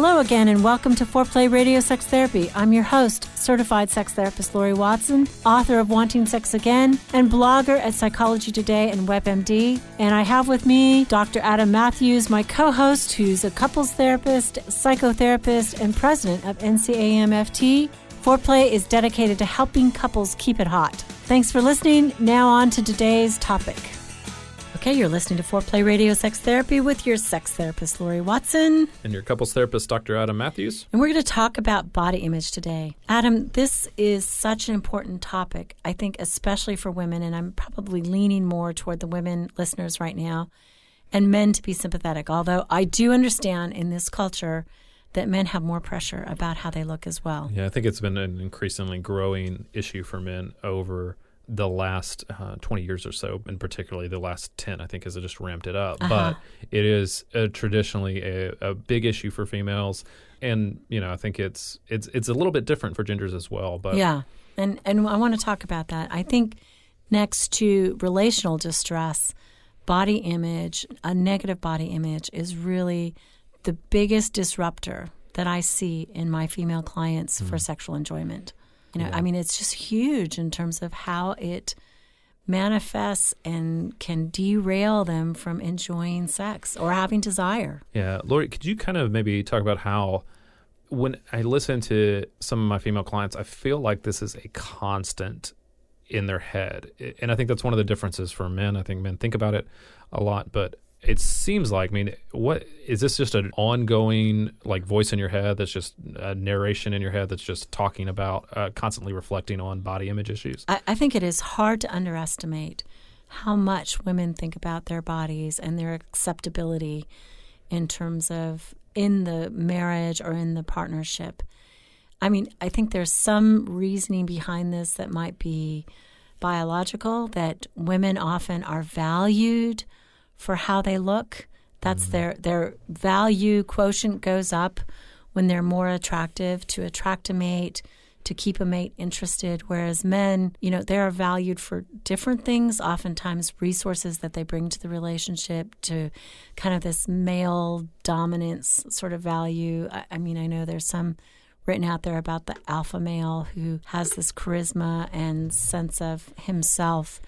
Hello again, and welcome to Foreplay Radio Sex Therapy. I'm your host, certified sex therapist Laurie Watson, author of Wanting Sex Again, and blogger at Psychology Today and WebMD. And I have with me Dr. Adam Mathews, my co-host, who's a couples therapist, psychotherapist, and president of NCAMFT. Foreplay is dedicated to helping couples keep it hot. Thanks for listening. Now on to today's topic. Okay, you're listening to Foreplay Radio Sex Therapy with your sex therapist, Laurie Watson. And your couples therapist, Dr. Adam Mathews. And we're going to talk about body image today. Adam, this is such an important topic, I think, especially for women, and I'm probably leaning more toward the women listeners right now, and men to be sympathetic, although I do understand in this culture that men have more pressure about how they look as well. Yeah, I think it's been an increasingly growing issue for men over the last 20 years or so, and particularly the last 10, I think, has just ramped it up. But it is traditionally a big issue for females. And, you know, I think it's a little bit different for genders as well. But yeah, and I want to talk about that. I think next to relational distress, body image, a negative body image is really the biggest disruptor that I see in my female clients for sexual enjoyment. You know, I mean, it's just huge in terms of how it manifests and can derail them from enjoying sex or having desire. Yeah. Laurie, could you kind of maybe talk about how, when I listen to some of my female clients, I feel like this is a constant in their head. And I think that's one of the differences for men. I think men think about it a lot, but it seems like, I mean, what is this, just an ongoing like voice in your head that's just a narration in your head that's just talking about constantly reflecting on body image issues? I think it is hard to underestimate how much women think about their bodies and their acceptability in terms of in the marriage or in the partnership. I mean, I think there's some reasoning behind this that might be biological, that women often are valued for how they look. That's their value quotient goes up when they're more attractive, to attract a mate, to keep a mate interested, whereas men, you know, they are valued for different things, oftentimes resources that they bring to the relationship, to kind of this male dominance sort of value. I mean, I know there's some written out there about the alpha male who has this charisma and sense of himself,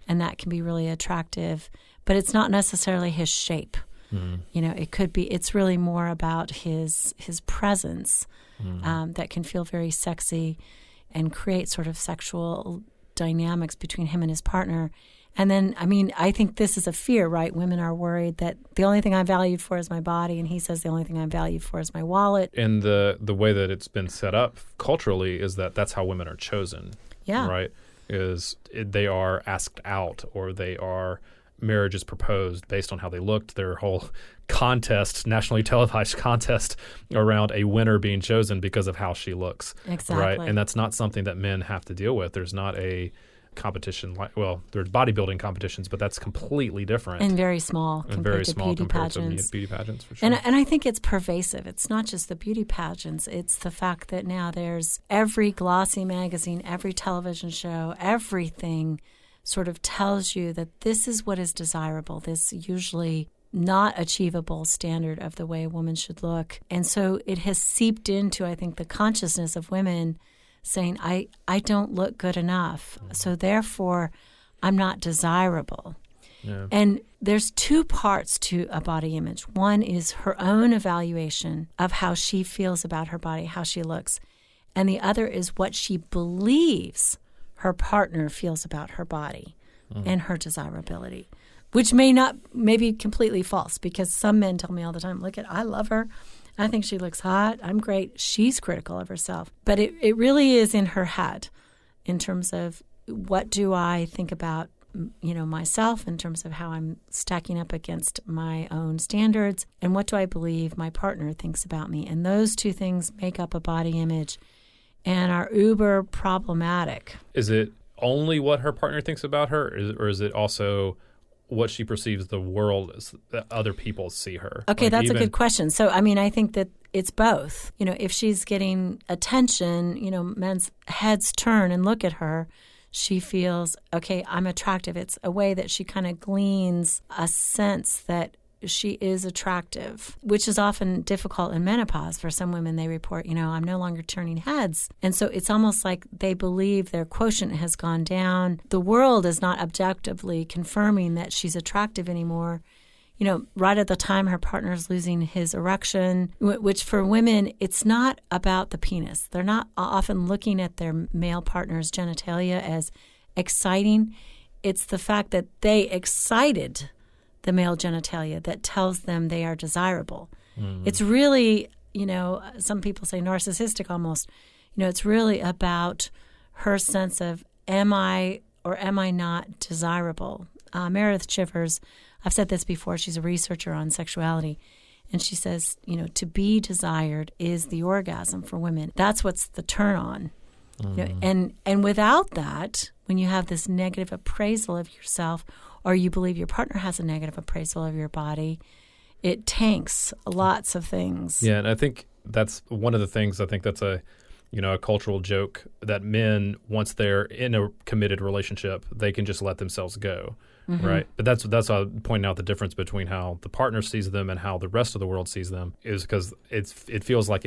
and that can be really attractive. But it's not necessarily his shape. You know, it could be, it's really more about his presence that can feel very sexy and create sort of sexual dynamics between him and his partner. And then, I mean, I think this is a fear, right? Women are worried that the only thing I'm valued for is my body, and he says the only thing I'm valued for is my wallet. And the way that it's been set up culturally is that that's how women are chosen. Yeah. Right? They are asked out, or they are, marriage is proposed based on how they looked. Their whole contest, nationally televised contest around a winner being chosen because of how she looks. Exactly. Right? And that's not something that men have to deal with. There's not a competition like, well, there's bodybuilding competitions, but that's completely different. And very small compared to beauty pageants. Beauty pageants, for sure. And I think it's pervasive. It's not just the beauty pageants. It's the fact that now there's every glossy magazine, every television show, everything sort of tells you that this is what is desirable, this usually not achievable standard of the way a woman should look. And so it has seeped into, I think, the consciousness of women saying, I don't look good enough, so therefore I'm not desirable. Yeah. And there's two parts to a body image. One is her own evaluation of how she feels about her body, how she looks. And the other is what she believes her partner feels about her body and her desirability, which may be completely false, because some men tell me all the time, look, I love her. I think she looks hot. I'm great. She's critical of herself. But it really is in her head in terms of what do I think about, you know, myself, in terms of how I'm stacking up against my own standards, and what do I believe my partner thinks about me. And those two things make up a body image and are uber problematic. Is it only what her partner thinks about her, or is it also what she perceives the world as, that other people see her? Okay, that's a good question. So, I mean, I think that it's both. You know, if she's getting attention, you know, men's heads turn and look at her, she feels, okay, I'm attractive. It's a way that she kind of gleans a sense that she is attractive, which is often difficult in menopause. For some women, they report, I'm no longer turning heads. And so it's almost like they believe their quotient has gone down. The world is not objectively confirming that she's attractive anymore. Right at the time her partner's losing his erection, which for women, it's not about the penis. They're not often looking at their male partner's genitalia as exciting. It's the fact that they excited the male genitalia that tells them they are desirable. It's really, some people say narcissistic almost. It's really about her sense of, am I or am I not desirable? Meredith Chivers, I've said this before, she's a researcher on sexuality, and she says, to be desired is the orgasm for women. That's what's the turn on. And without that, when you have this negative appraisal of yourself, or you believe your partner has a negative appraisal of your body, it tanks lots of things. Yeah, and I think that's one of the things, I think that's a cultural joke, that men, once they're in a committed relationship, they can just let themselves go, right? But that's how I'm pointing out the difference between how the partner sees them and how the rest of the world sees them, is because it feels like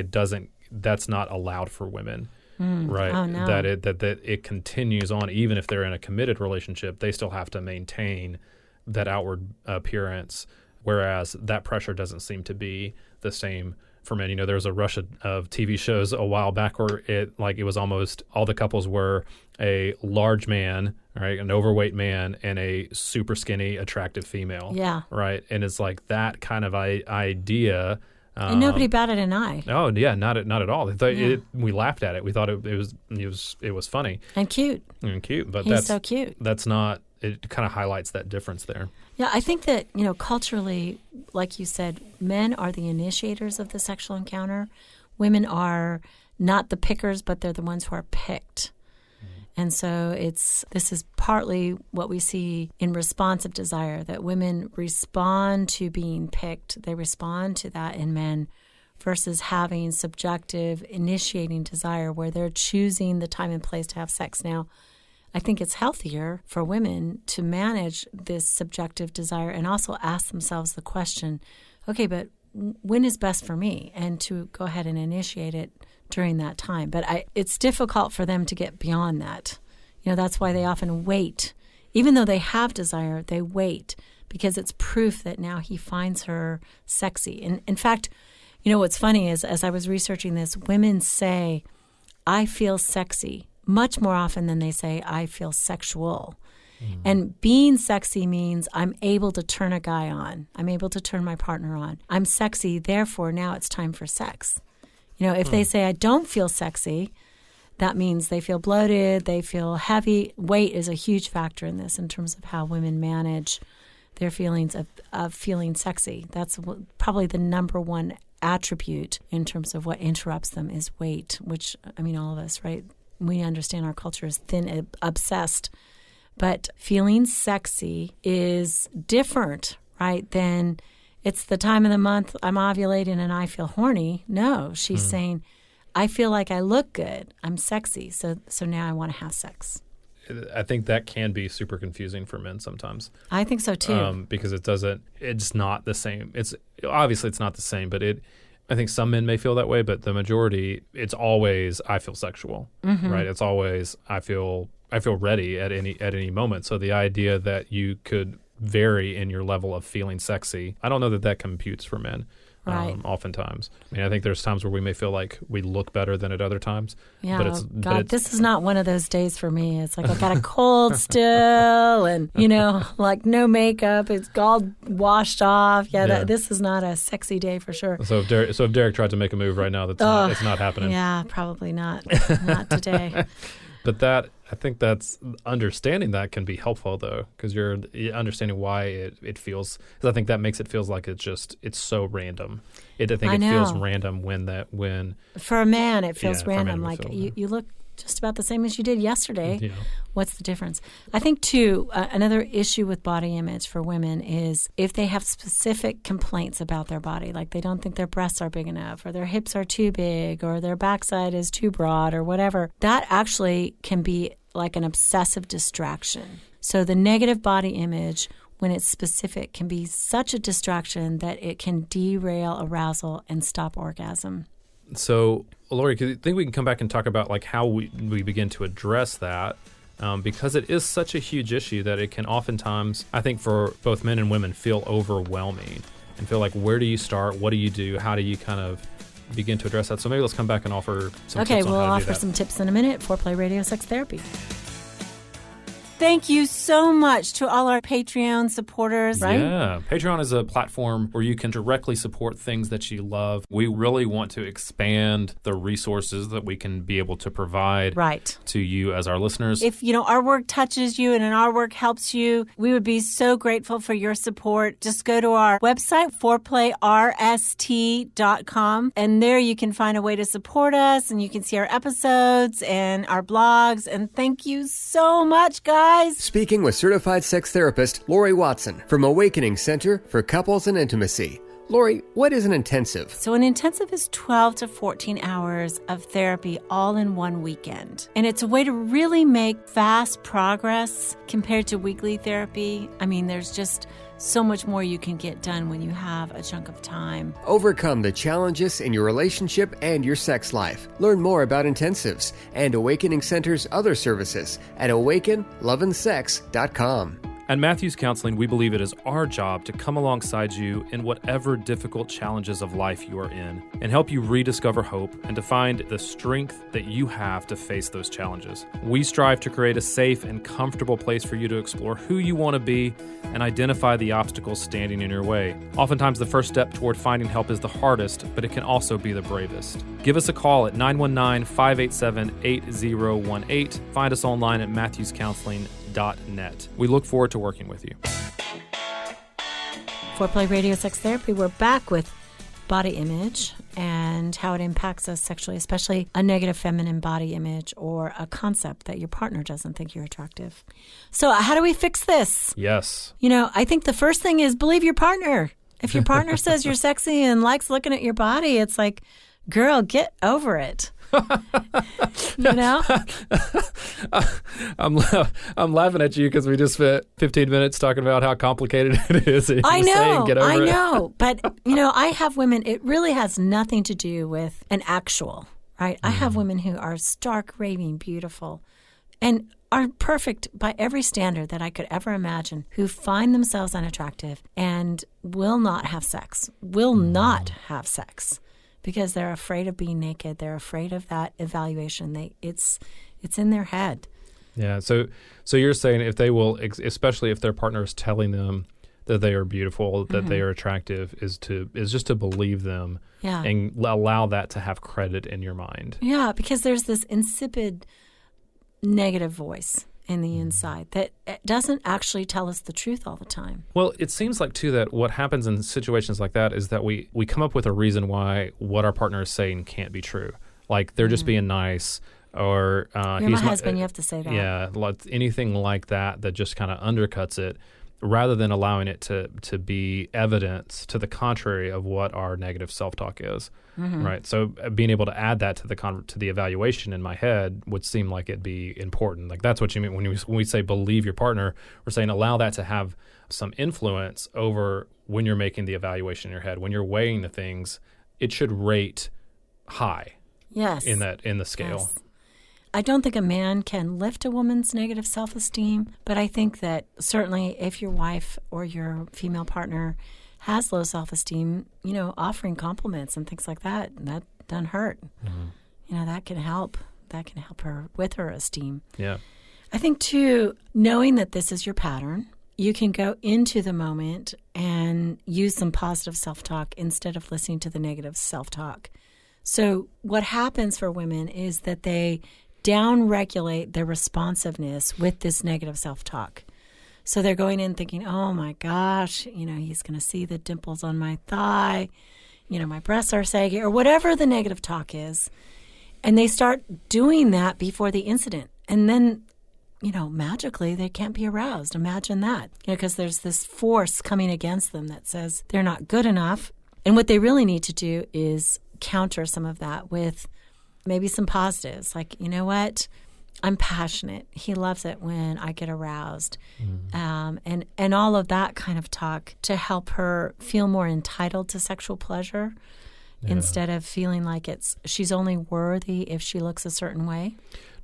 that's not allowed for women. Right. Oh, no. That it continues on, even if they're in a committed relationship, they still have to maintain that outward appearance, whereas that pressure doesn't seem to be the same for men. There was a rush of TV shows a while back where it was almost all the couples were a large man, right, an overweight man, and a super skinny, attractive female. Yeah. Right. And it's like that kind of idea. And nobody batted an eye. Oh yeah, not at all. We laughed at it. We thought it was funny and cute. But he's so cute. That's not. It kind of highlights that difference there. Yeah, I think that culturally, like you said, men are the initiators of the sexual encounter. Women are not the pickers, but they're the ones who are picked. And so this is partly what we see in responsive desire, that women respond to being picked. They respond to that in men versus having subjective, initiating desire where they're choosing the time and place to have sex. Now, I think it's healthier for women to manage this subjective desire and also ask themselves the question, okay, but when is best for me? And to go ahead and initiate it during that time. But it's difficult for them to get beyond that. That's why they often wait. Even though they have desire, they wait because it's proof that now he finds her sexy. And in fact, what's funny is, as I was researching this, women say, I feel sexy much more often than they say, I feel sexual. And being sexy means I'm able to turn a guy on. I'm able to turn my partner on. I'm sexy, therefore now it's time for sex. If they say I don't feel sexy, that means they feel bloated, they feel heavy. Weight is a huge factor in this in terms of how women manage their feelings of feeling sexy. That's probably the number one attribute in terms of what interrupts them is weight, which, all of us, right? We understand our culture is thin, obsessed. But feeling sexy is different, right, than it's the time of the month I'm ovulating and I feel horny. No, she's saying, I feel like I look good. I'm sexy. So now I want to have sex. I think that can be super confusing for men sometimes. I think so too. Because it's not the same. Obviously it's not the same, but I think some men may feel that way, but the majority, it's always, I feel sexual, right? It's always, I feel ready at any moment. So the idea that you could vary in your level of feeling sexy, I don't know that computes for men. Right. Oftentimes. I think there's times where we may feel like we look better than at other times. Yeah, this is not one of those days for me. It's like I got a cold still and, like no makeup. It's all washed off. Yeah. This is not a sexy day for sure. So if Derek tried to make a move right now, it's not happening. Yeah, probably not. Not today. But I think that's understanding that can be helpful though, because you're understanding why it feels. Because I think that makes it feels like it's so random. It feels random when for a man it feels random. Like you look just about the same as you did yesterday. Yeah. What's the difference? I think, too, another issue with body image for women is if they have specific complaints about their body, like they don't think their breasts are big enough or their hips are too big or their backside is too broad or whatever, that actually can be like an obsessive distraction. So the negative body image when it's specific, can be such a distraction that it can derail arousal and stop orgasm. So, Laurie, do you think we can come back and talk about like how we begin to address that? Because it is such a huge issue that it can oftentimes, I think for both men and women, feel overwhelming and feel like, where do you start? What do you do? How do you kind of begin to address that? So maybe let's come back and offer some tips on how to do that. Okay, we'll offer some tips in a minute. Foreplay Radio Sex Therapy. Thank you so much to all our Patreon supporters, right? Yeah. Patreon is a platform where you can directly support things that you love. We really want to expand the resources that we can be able to provide to you as our listeners. If, our work touches you and our work helps you, we would be so grateful for your support. Just go to our website, foreplayrst.com, and there you can find a way to support us, and you can see our episodes and our blogs. And thank you so much, guys. Speaking with certified sex therapist Laurie Watson from Awakening Center for Couples and Intimacy. Laurie, what is an intensive? So an intensive is 12 to 14 hours of therapy all in one weekend. And it's a way to really make fast progress compared to weekly therapy. I mean, there's just so much more you can get done when you have a chunk of time. Overcome the challenges in your relationship and your sex life. Learn more about intensives and Awakening Center's other services at awakenloveandsex.com. At Mathews Counseling, we believe it is our job to come alongside you in whatever difficult challenges of life you are in and help you rediscover hope and to find the strength that you have to face those challenges. We strive to create a safe and comfortable place for you to explore who you want to be and identify the obstacles standing in your way. Oftentimes, the first step toward finding help is the hardest, but it can also be the bravest. Give us a call at 919-587-8018. Find us online at mathewscounseling.net. We look forward to working with you. Foreplay Radio Sex Therapy, we're back with body image and how it impacts us sexually, especially a negative feminine body image or a concept that your partner doesn't think you're attractive. So how do we fix this? Yes. I think the first thing is believe your partner. If your partner says you're sexy and likes looking at your body, it's like, girl, get over it. I'm laughing at you because we just spent 15 minutes talking about how complicated it is. I know, get over I it. know. But, I have women, it really has nothing to do with an actual, right? I have women who are stark, raving, beautiful, and are perfect by every standard that I could ever imagine, who find themselves unattractive and will not have sex, because they're afraid of being naked. They're afraid of that evaluation. It's in their head. Yeah. So you're saying if they will, especially if their partner is telling them that they are beautiful, that they are attractive, is just to believe them and allow that to have credit in your mind. Yeah, because there's this insipid negative voice in the inside that doesn't actually tell us the truth all the time. Well, it seems like, too, that what happens in situations like that is that we come up with a reason why what our partner is saying can't be true. Like they're just being nice, or you're my husband, you have to say that. Yeah, anything like that just kind of undercuts it, rather than allowing it to be evidence to the contrary of what our negative self-talk is. Right. So being able to add that to the evaluation in my head would seem like it'd be important. Like that's what you mean when we say believe your partner. We're saying allow that to have some influence over when you're making the evaluation in your head. When you're weighing the things, it should rate high. Yes. In the scale. Yes. I don't think a man can lift a woman's negative self-esteem, but I think that certainly if your wife or your female partner has low self-esteem, offering compliments and things like that doesn't hurt. That can help. That can help her with her esteem. Yeah. I think, too, knowing that this is your pattern, you can go into the moment and use some positive self-talk instead of listening to the negative self-talk. So what happens for women is that they down-regulate their responsiveness with this negative self-talk. So they're going in thinking, oh, my gosh, he's going to see the dimples on my thigh, my breasts are saggy, or whatever the negative talk is. And they start doing that before the incident. And then, magically they can't be aroused. Imagine that, because there's this force coming against them that says they're not good enough. And what they really need to do is counter some of that with maybe some positives. Like, you know what? I'm passionate. He loves it when I get aroused. And all of that kind of talk to help her feel more entitled to sexual pleasure instead of feeling like she's only worthy if she looks a certain way.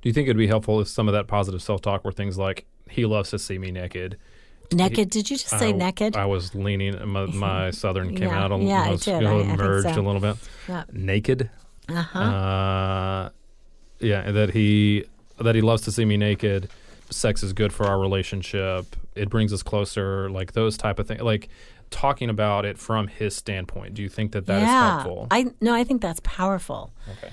Do you think it'd be helpful if some of that positive self-talk were things like, he loves to see me naked? Naked? Did you just say naked? I was leaning, my Southern came out a little, I did. merged I think so. a little bit. Yeah. Naked? Uh-huh. That he loves to see me naked. Sex is good for our relationship. It brings us closer, like those type of things. Like talking about it from his standpoint. Do you think that is helpful? I think that's powerful. Okay.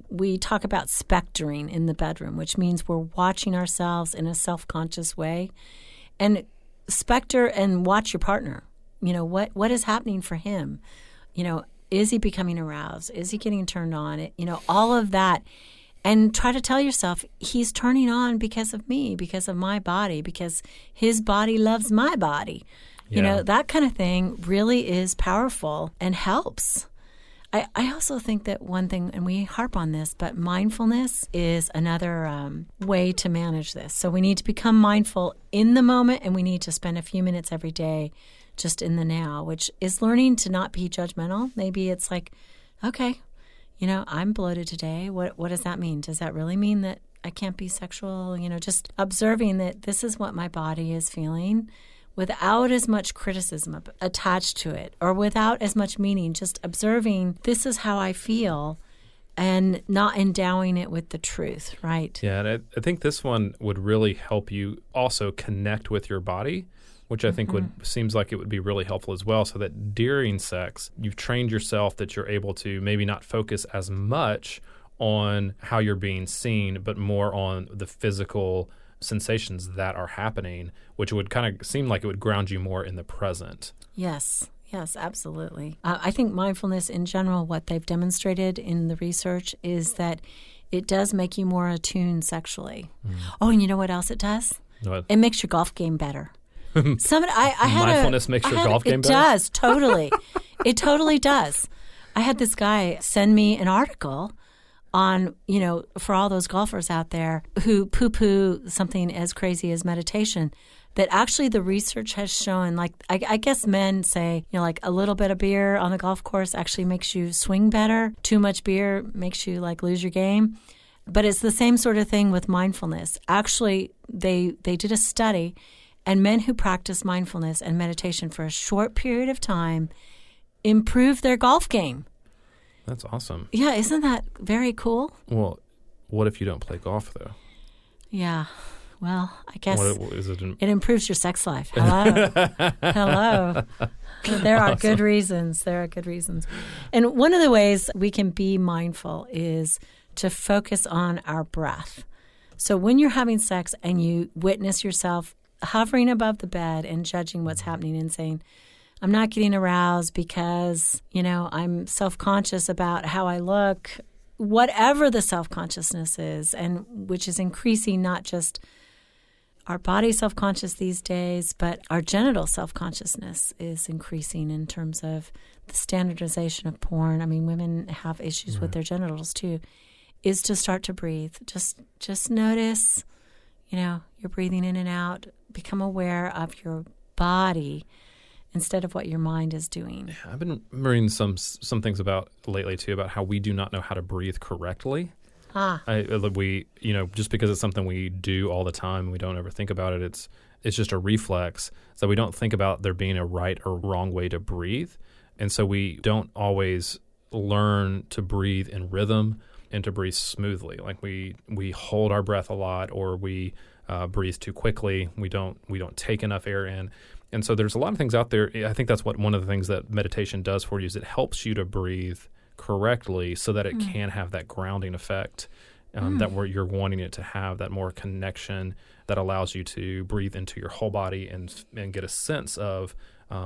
We talk about spectoring in the bedroom, which means we're watching ourselves in a self-conscious way. And specter and watch your partner. What is happening for him? Is he becoming aroused? Is he getting turned on? All of that. And try to tell yourself, he's turning on because of me, because of my body, because his body loves my body. That kind of thing really is powerful and helps. I also think that one thing, and we harp on this, but mindfulness is another way to manage this. So we need to become mindful in the moment, and we need to spend a few minutes every day just in the now, which is learning to not be judgmental. Maybe it's like, okay, I'm bloated today. What does that mean? Does that really mean that I can't be sexual? Just observing that this is what my body is feeling without as much criticism attached to it or without as much meaning, just observing this is how I feel and not endowing it with the truth, right? Yeah, and I think this one would really help you also connect with your body, which I think seems like it would be really helpful as well, so that during sex, you've trained yourself that you're able to maybe not focus as much on how you're being seen, but more on the physical sensations that are happening, which would kind of seem like it would ground you more in the present. Yes, absolutely. I think mindfulness in general, what they've demonstrated in the research is that it does make you more attuned sexually. Oh, and you know what else it does? What? It makes your golf game better. Mindfulness makes your golf game better? It does, totally. It totally does. I had this guy send me an article on, for all those golfers out there who poo-poo something as crazy as meditation, that actually the research has shown, like, I guess men say, like a little bit of beer on the golf course actually makes you swing better. Too much beer makes you like lose your game. But it's the same sort of thing with mindfulness. Actually, they did a study, and men who practice mindfulness and meditation for a short period of time improve their golf game. That's awesome. Yeah, isn't that very cool? Well, what if you don't play golf, though? Yeah, well, I guess it improves your sex life. Hello. Hello. There are good reasons. And one of the ways we can be mindful is to focus on our breath. So when you're having sex and you witness yourself hovering above the bed and judging what's happening and saying, I'm not getting aroused because, I'm self-conscious about how I look, whatever the self-consciousness is, and which is increasing not just our body self-conscious these days, but our genital self-consciousness is increasing in terms of the standardization of porn. I mean, women have issues with their genitals too, is to start to breathe. Just notice, you're breathing in and out. Become aware of your body instead of what your mind is doing. Yeah, I've been reading some things about lately too about how we do not know how to breathe correctly. Just because it's something we do all the time and we don't ever think about it, it's just a reflex. So we don't think about there being a right or wrong way to breathe. And so we don't always learn to breathe in rhythm and to breathe smoothly. Like we hold our breath a lot, or we breathe too quickly. We don't take enough air in. And so there's a lot of things out there. I think that's what one of the things that meditation does for you is it helps you to breathe correctly so that it can have that grounding effect that where you're wanting it to have, that more connection that allows you to breathe into your whole body and get a sense of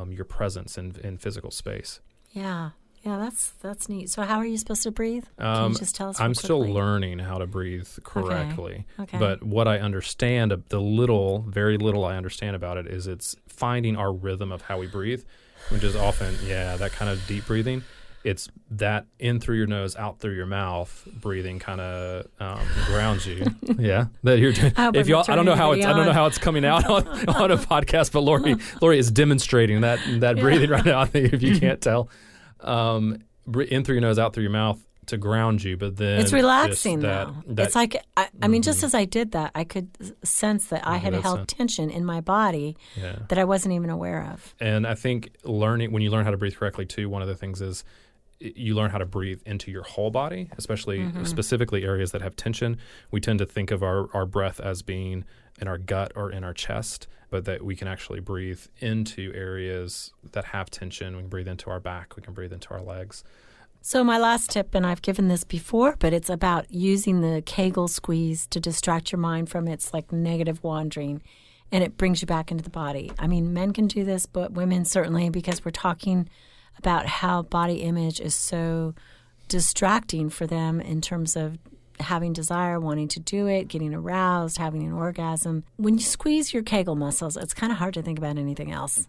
your presence in physical space. Yeah, that's neat. So how are you supposed to breathe? Can you just tell us I'm quickly? still learning how to breathe correctly. Okay. But what I understand, very little I understand about it is it's finding our rhythm of how we breathe, which is often, that kind of deep breathing. it's that in through your nose, out through your mouth, breathing kind of grounds you. Yeah, that you're doing. If y'all, I don't know how it's coming out on a podcast, but Laurie is demonstrating that breathing right now. I think if you can't tell, in through your nose, out through your mouth to ground you, but then it's relaxing though. It's like I mean, just as I did that, I could sense that I had held tension in my body that I wasn't even aware of. And I think when you learn how to breathe correctly too, one of the things is you learn how to breathe into your whole body, especially specifically areas that have tension. We tend to think of our breath as being in our gut or in our chest, but that we can actually breathe into areas that have tension. We can breathe into our back. We can breathe into our legs. So my last tip, and I've given this before, but it's about using the Kegel squeeze to distract your mind from its like negative wandering, and it brings you back into the body. I mean, men can do this, but women certainly, because we're talking about how body image is so distracting for them in terms of having desire, wanting to do it, getting aroused, having an orgasm. When you squeeze your Kegel muscles, it's kind of hard to think about anything else.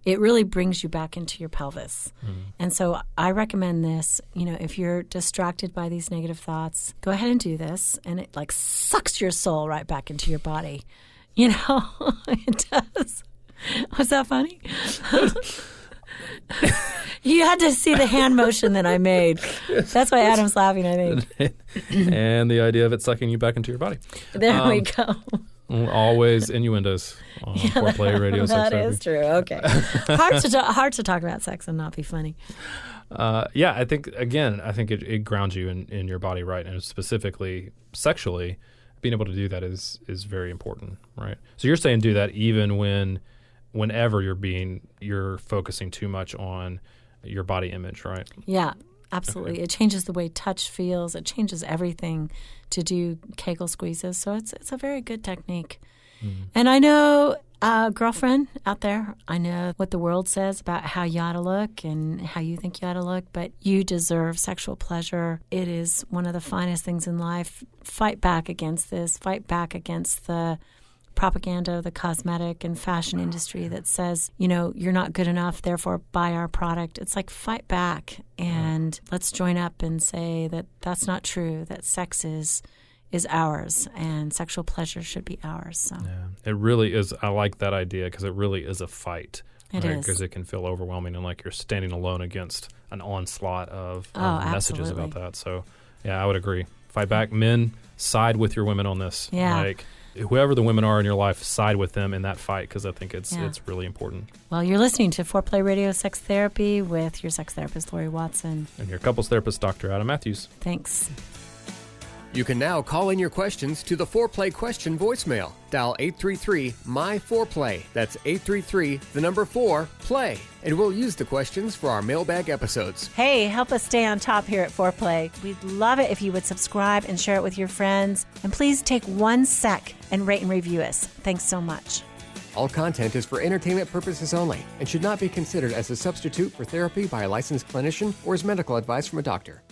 It really brings you back into your pelvis. And so I recommend this, if you're distracted by these negative thoughts, go ahead and do this, and it like sucks your soul right back into your body. It does. Was that funny? You had to see the hand motion that I made. That's why Adam's laughing, I think. And the idea of it sucking you back into your body. There we go. Always innuendos on Foreplay Radio Sex Therapy. That is true. Okay. Hard to talk about sex and not be funny. I think it grounds you in your body, right? And specifically sexually, being able to do that is very important, right? So you're saying do that even whenever you're focusing too much on your body image, right? Yeah, absolutely. Okay. It changes the way touch feels. It changes everything to do Kegel squeezes. So it's a very good technique. And I know, girlfriend out there, I know what the world says about how you ought to look and how you think you ought to look, but you deserve sexual pleasure. It is one of the finest things in life. Fight back against this. Fight back against the propaganda, the cosmetic and fashion industry that says, you're not good enough, therefore buy our product. It's like fight back and let's join up and say that that's not true, that sex is ours and sexual pleasure should be ours. So it really is. I like that idea because it really is a fight. It is. Because it can feel overwhelming and like you're standing alone against an onslaught of messages about that. So, I would agree. Fight back. Men, side with your women on this. Yeah. Like, whoever the women are in your life, side with them in that fight because I think it's really important. Well, you're listening to Foreplay Radio Sex Therapy with your sex therapist, Laurie Watson. And your couples therapist, Dr. Adam Mathews. Thanks. You can now call in your questions to the Foreplay question voicemail. Dial 833-MY-4PLAY. That's 833-4-PLAY. And we'll use the questions for our mailbag episodes. Hey, help us stay on top here at Foreplay. We'd love it if you would subscribe and share it with your friends. And please take 1 sec and rate and review us. Thanks so much. All content is for entertainment purposes only and should not be considered as a substitute for therapy by a licensed clinician or as medical advice from a doctor.